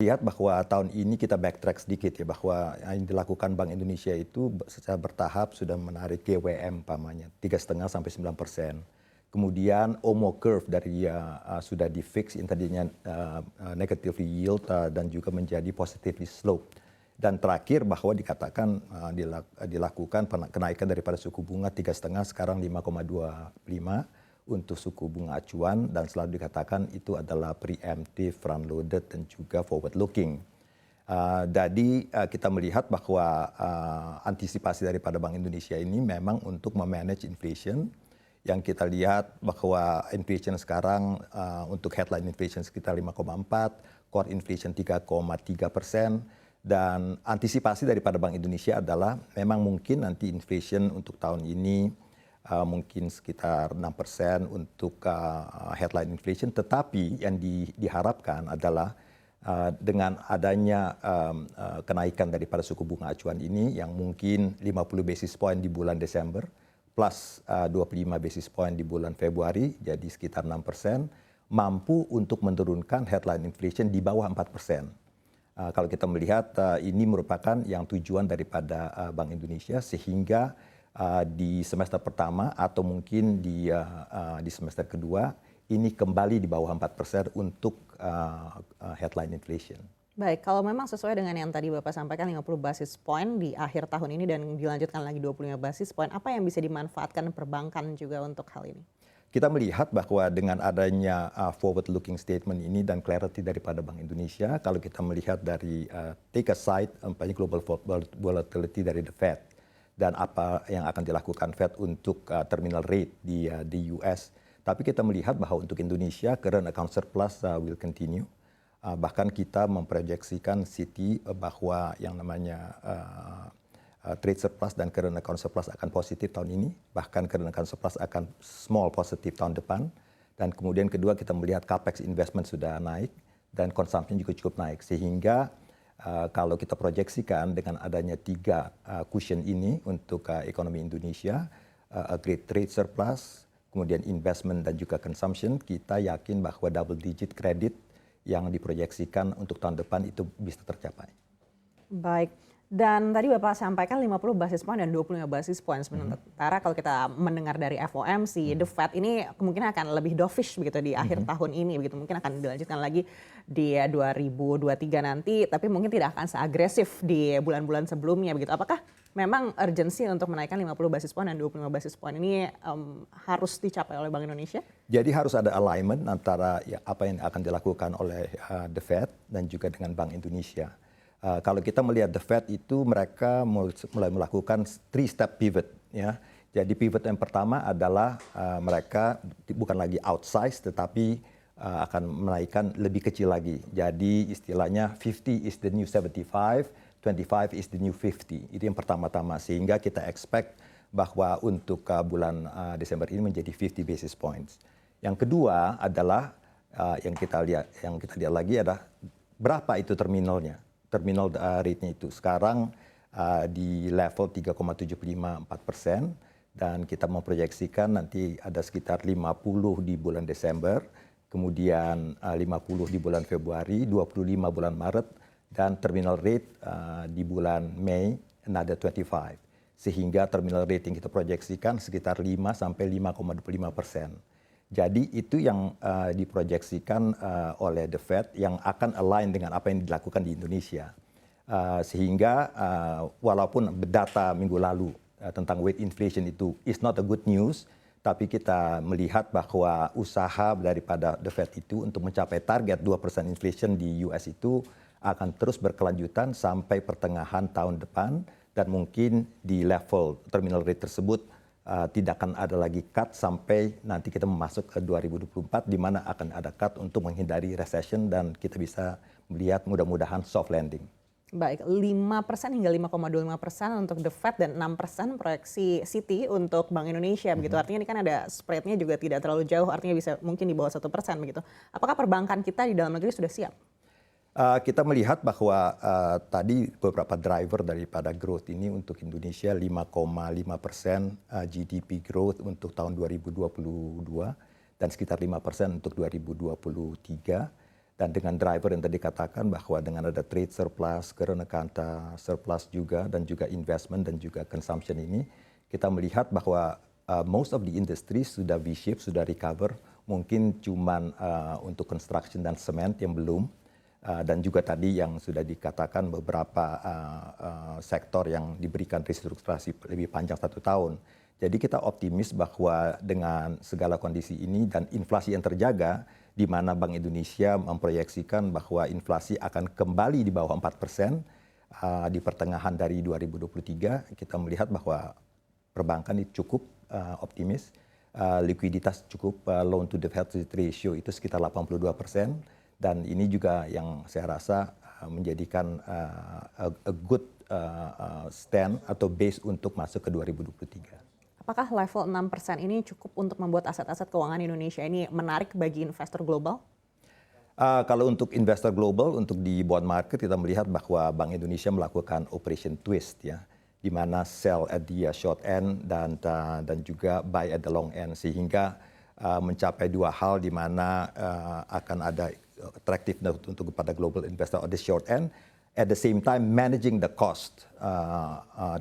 Lihat bahwa tahun ini kita backtrack sedikit ya, bahwa yang dilakukan Bank Indonesia itu secara bertahap sudah menarik GWM pamannya 3,5 sampai 9%. Kemudian OMO curve dari sudah di fix yang tadinya negatively yield dan juga menjadi positively slope. Dan terakhir bahwa dikatakan dilakukan kenaikan daripada suku bunga 3,5 sekarang 5,25 untuk suku bunga acuan, dan selalu dikatakan itu adalah preemptive, front loaded dan juga forward looking. Jadi kita melihat bahwa antisipasi daripada Bank Indonesia ini memang untuk memanage inflation, yang kita lihat bahwa inflation sekarang untuk headline inflation sekitar 5,4, core inflation 3,3%, dan antisipasi daripada Bank Indonesia adalah memang mungkin nanti inflation untuk tahun ini mungkin sekitar 6% untuk headline inflation, tetapi yang diharapkan adalah dengan adanya kenaikan daripada suku bunga acuan ini yang mungkin 50 basis point di bulan Desember plus 25 basis point di bulan Februari, jadi sekitar 6%, mampu untuk menurunkan headline inflation di bawah 4%. Kalau kita melihat ini merupakan yang tujuan daripada Bank Indonesia, sehingga di semester pertama atau mungkin di semester kedua ini kembali di bawah 4% untuk headline inflation. Baik, kalau memang sesuai dengan yang tadi Bapak sampaikan 50 basis point di akhir tahun ini dan dilanjutkan lagi 25 basis point, apa yang bisa dimanfaatkan perbankan juga untuk hal ini? Kita melihat bahwa dengan adanya forward looking statement ini dan clarity daripada Bank Indonesia, kalau kita melihat dari take aside global volatility dari the Fed dan apa yang akan dilakukan Fed untuk terminal rate di US, tapi kita melihat bahwa untuk Indonesia current account surplus will continue. Bahkan kita memproyeksikan Citi bahwa yang namanya trade surplus dan current account surplus akan positif tahun ini, bahkan current account surplus akan small positif tahun depan. Dan kemudian kedua, kita melihat capex investment sudah naik dan consumption juga cukup naik, sehingga kalau kita proyeksikan dengan adanya 3 cushion ini untuk ekonomi Indonesia, great trade surplus, kemudian investment dan juga consumption, kita yakin bahwa double digit credit yang diproyeksikan untuk tahun depan itu bisa tercapai. Baik. Dan tadi Bapak sampaikan 50 basis point dan 25 basis point. Sementara kalau kita mendengar dari FOMC, The Fed ini kemungkinan akan lebih dovish begitu di akhir tahun ini, begitu. Mungkin akan dilanjutkan lagi di 2023 nanti, tapi mungkin tidak akan seagresif di bulan-bulan sebelumnya begitu. Apakah memang urgensi untuk menaikkan 50 basis point dan 25 basis point ini harus dicapai oleh Bank Indonesia? Jadi harus ada alignment antara apa yang akan dilakukan oleh The Fed dan juga dengan Bank Indonesia. Kalau kita melihat The Fed itu mereka mulai melakukan 3-step pivot ya. Jadi pivot yang pertama adalah mereka bukan lagi outsize tetapi akan menaikkan lebih kecil lagi. Jadi istilahnya 50 is the new 75, 25 is the new 50. Itu yang pertama-tama, sehingga kita expect bahwa untuk bulan Desember ini menjadi 50 basis points. Yang kedua adalah yang kita lihat lagi adalah berapa itu terminal rate-nya itu. Sekarang di level 3,754%, dan kita memproyeksikan nanti ada sekitar 50 di bulan Desember, kemudian 50 di bulan Februari, 25 bulan Maret, dan terminal rate di bulan Mei another 25. Sehingga terminal rate yang kita proyeksikan sekitar 5 sampai 5,25%. Jadi itu yang diproyeksikan oleh The Fed yang akan align dengan apa yang dilakukan di Indonesia. Sehingga walaupun data minggu lalu tentang wage inflation itu is not a good news, tapi kita melihat bahwa usaha daripada The Fed itu untuk mencapai target 2% inflation di US itu akan terus berkelanjutan sampai pertengahan tahun depan, dan mungkin di level terminal rate tersebut tidak akan ada lagi cut sampai nanti kita masuk ke 2024, di mana akan ada cut untuk menghindari recession dan kita bisa melihat mudah-mudahan soft landing. Baik, 5% hingga 5,25% untuk The Fed dan 6% proyeksi Citi untuk Bank Indonesia begitu. Artinya ini kan ada spreadnya juga tidak terlalu jauh, artinya bisa mungkin di bawah 1% begitu. Apakah perbankan kita di dalam negeri sudah siap? Kita melihat bahwa tadi beberapa driver daripada growth ini untuk Indonesia 5,5% GDP growth untuk tahun 2022 dan sekitar 5% untuk 2023. Dan dengan driver yang tadi katakan bahwa dengan ada trade surplus, current account surplus juga, dan juga investment dan juga consumption ini, kita melihat bahwa most of the industry sudah V-shape, sudah recover. Mungkin cuman untuk construction dan cement yang belum. Dan juga tadi yang sudah dikatakan beberapa sektor yang diberikan restrukturasi lebih panjang 1 tahun. Jadi kita optimis bahwa dengan segala kondisi ini dan inflasi yang terjaga, di mana Bank Indonesia memproyeksikan bahwa inflasi akan kembali di bawah 4% di pertengahan dari 2023, kita melihat bahwa perbankan ini cukup optimis, likuiditas cukup, loan to deposit ratio itu sekitar 82%, dan ini juga yang saya rasa menjadikan a good stand atau base untuk masuk ke 2023. Apakah level 6% ini cukup untuk membuat aset-aset keuangan Indonesia ini menarik bagi investor global? Kalau untuk investor global, untuk di bond market kita melihat bahwa Bank Indonesia melakukan operation twist ya, di mana sell at the short end dan juga buy at the long end, sehingga mencapai 2 hal di mana akan ada attractiveness untuk kepada global investor on the short end, at the same time managing the cost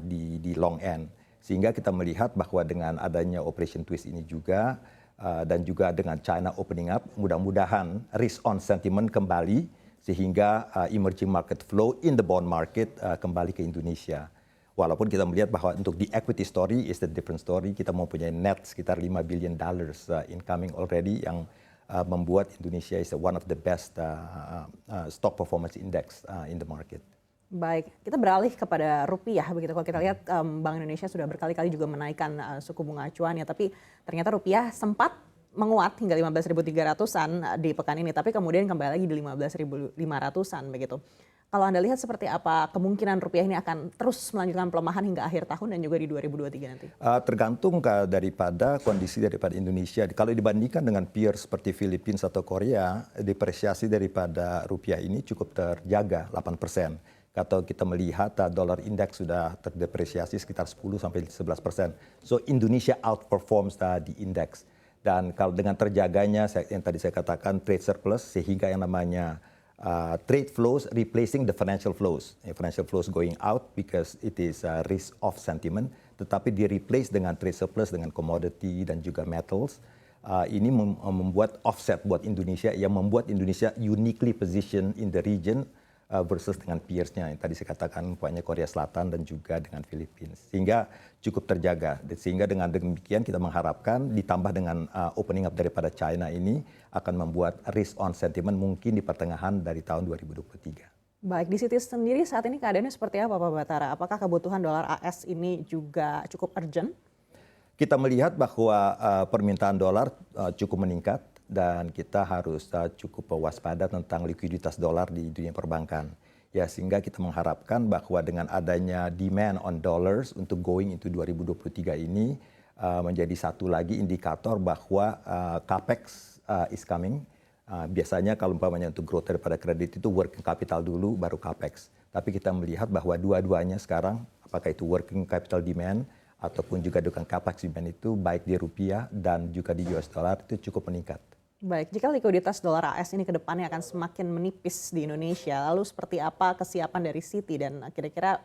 di long end. Sehingga kita melihat bahwa dengan adanya operation twist ini juga dan juga dengan China opening up, mudah-mudahan risk on sentiment kembali sehingga emerging market flow in the bond market kembali ke Indonesia. Walaupun kita melihat bahwa untuk the equity story is the different story, kita mempunyai net sekitar $5 billion incoming already yang membuat Indonesia is one of the best stock performance index in the market. Baik, kita beralih kepada rupiah begitu. Kalau kita lihat Bank Indonesia sudah berkali-kali juga menaikkan suku bunga acuan ya, tapi ternyata rupiah sempat menguat hingga 15.300-an di pekan ini, tapi kemudian kembali lagi di 15.500-an begitu. Kalau Anda lihat seperti apa kemungkinan rupiah ini akan terus melanjutkan pelemahan hingga akhir tahun dan juga di 2023 nanti? Tergantung daripada kondisi daripada Indonesia. Kalau dibandingkan dengan peer seperti Filipina atau Korea, depresiasi daripada rupiah ini cukup terjaga 8%. Kalau kita melihat dolar indeks sudah terdepresiasi sekitar 10-11%. So Indonesia outperforms di indeks. Dan kalau dengan terjaganya yang tadi saya katakan trade surplus, sehingga yang namanya trade flows replacing the financial flows. Financial flows going out because it is risk off sentiment, tetapi di replace dengan trade surplus dengan commodity dan juga metals. Ini membuat offset buat Indonesia yang membuat Indonesia uniquely positioned in the region versus dengan peers-nya yang tadi saya katakan banyak Korea Selatan dan juga dengan Filipina, sehingga cukup terjaga. Sehingga dengan demikian kita mengharapkan ditambah dengan opening up daripada China ini akan membuat risk on sentiment mungkin di pertengahan dari tahun 2023. Baik, di Citi sendiri saat ini keadaannya seperti apa Pak Batara? Apakah kebutuhan dolar AS ini juga cukup urgent? Kita melihat bahwa permintaan dolar cukup meningkat, dan kita harus cukup waspada tentang likuiditas dolar di dunia perbankan. Ya, sehingga kita mengharapkan bahwa dengan adanya demand on dollars untuk going into 2023 ini menjadi satu lagi indikator bahwa capex is coming. Biasanya kalau umpamanya untuk growth daripada kredit itu working capital dulu baru capex. Tapi kita melihat bahwa dua-duanya sekarang, apakah itu working capital demand ataupun juga dengan capex demand itu baik di rupiah dan juga di US dollar itu cukup meningkat. Baik, jika likuiditas dolar AS ini ke depannya akan semakin menipis di Indonesia, lalu seperti apa kesiapan dari Citi dan kira-kira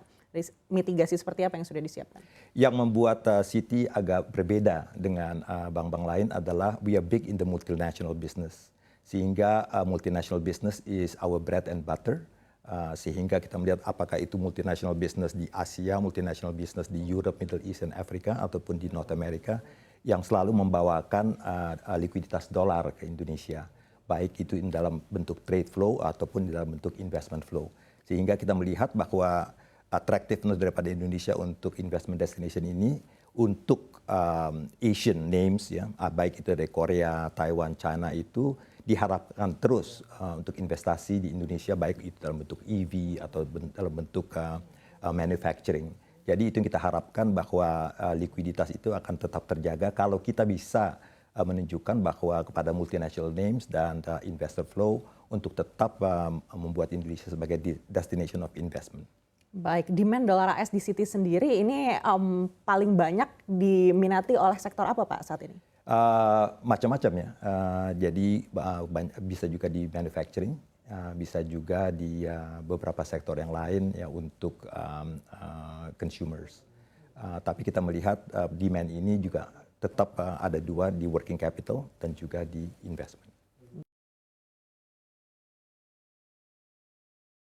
mitigasi seperti apa yang sudah disiapkan? Yang membuat Citi agak berbeda dengan bank-bank lain adalah we are big in the multinational business. Sehingga multinational business is our bread and butter. Sehingga kita melihat apakah itu multinational business di Asia, multinational business di Europe, Middle East, and Africa, ataupun di North America, yang selalu membawakan likuiditas dolar ke Indonesia. Baik itu dalam bentuk trade flow ataupun dalam bentuk investment flow. Sehingga kita melihat bahwa attractiveness daripada Indonesia untuk investment destination ini untuk Asian names, ya, baik itu dari Korea, Taiwan, China itu diharapkan terus untuk investasi di Indonesia, baik itu dalam bentuk EV atau dalam bentuk manufacturing. Jadi itu yang kita harapkan bahwa likuiditas itu akan tetap terjaga kalau kita bisa menunjukkan bahwa kepada multinational names dan investor flow untuk tetap membuat Indonesia sebagai destination of investment. Baik, demand dolar AS di Citi sendiri ini paling banyak diminati oleh sektor apa Pak saat ini? Macam-macam ya. Jadi bisa juga di manufacturing, bisa juga di beberapa sektor yang lain ya untuk consumers. Tapi kita melihat demand ini juga tetap ada dua, di working capital dan juga di investment.